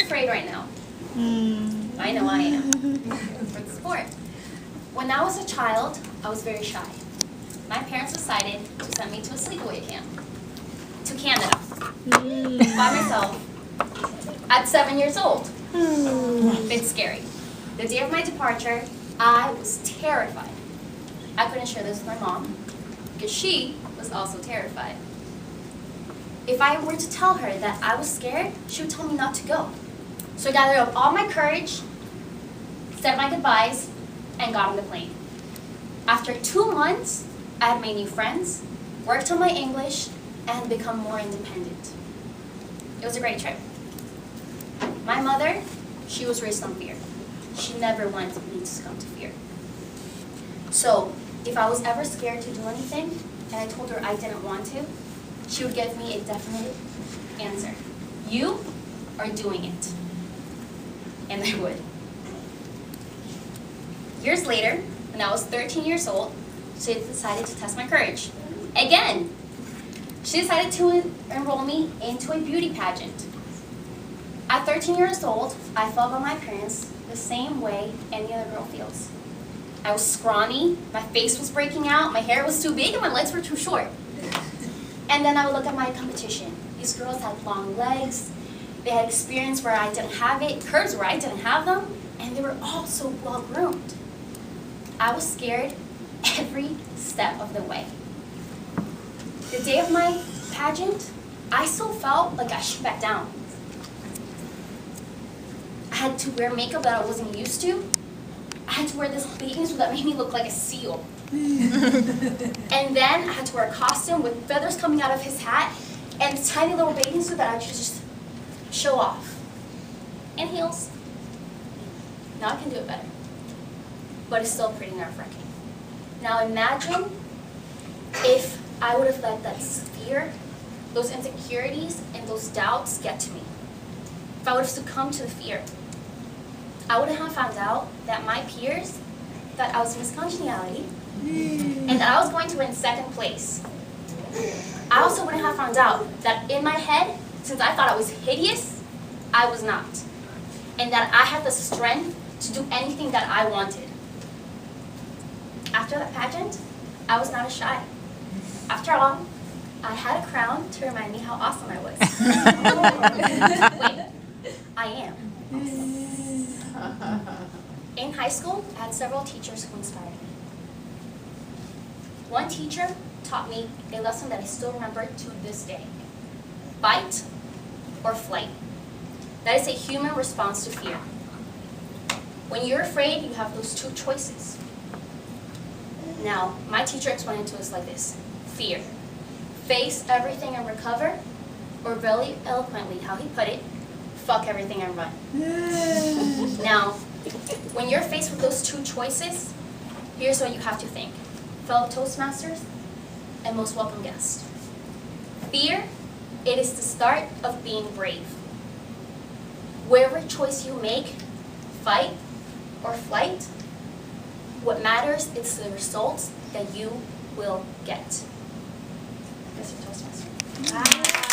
afraid right now. I know I am. For the sport. When I was a child, I was very shy. My parents decided to send me to a sleepaway camp. To Canada. By myself. At 7 years old. It's scary. The day of my departure, I was terrified. I couldn't share this with my mom, because she was also terrified. If I were to tell her that I was scared, she would tell me not to go. So I gathered up all my courage, said my goodbyes, and got on the plane. After 2 months, I had made new friends, worked on my English, and become more independent. It was a great trip. My mother, she was raised on fear. She never wanted me to succumb to fear. So, if I was ever scared to do anything, and I told her I didn't want to, she would give me a definite answer. You are doing it. And I would. Years later, when I was 13 years old, she decided to test my courage. Again! She decided to enroll me into a beauty pageant. At 13 years old, I felt by my parents the same way any other girl feels. I was scrawny, my face was breaking out, my hair was too big, and my legs were too short. And then I would look at my competition. These girls had long legs, they had experience where I didn't have it, curves where I didn't have them, and they were all so well groomed. I was scared every step of the way. The day of my pageant, I still felt like I should back down. I had to wear makeup that I wasn't used to. I had to wear this bathing suit that made me look like a seal. And then I had to wear a costume with feathers coming out of his hat and this tiny little bathing suit that I could just show off. And heels. Now I can do it better. But it's still pretty nerve-wracking. Now imagine if I would have let that fear, those insecurities, and those doubts get to me. If I would have succumbed to the fear. I wouldn't have found out that my peers thought I was Miss Congeniality and that I was going to win second place. I also wouldn't have found out that in my head, since I thought I was hideous, I was not. And that I had the strength to do anything that I wanted. After that pageant, I was not as shy. After all, I had a crown to remind me how awesome I was. Wait, I am awesome. In high school, I had several teachers who inspired me. One teacher taught me a lesson that I still remember to this day. Fight or flight. That is a human response to fear. When you're afraid, you have those two choices. Now, my teacher explained it to us like this. Fear. Face everything and recover, or very eloquently, how he put it, fuck everything and run. Now, when you're faced with those two choices, here's what you have to think. Fellow Toastmasters and most welcome guests. Fear, it is the start of being brave. Whatever choice you make, fight or flight, what matters is the results that you will get. Mr. Toastmaster.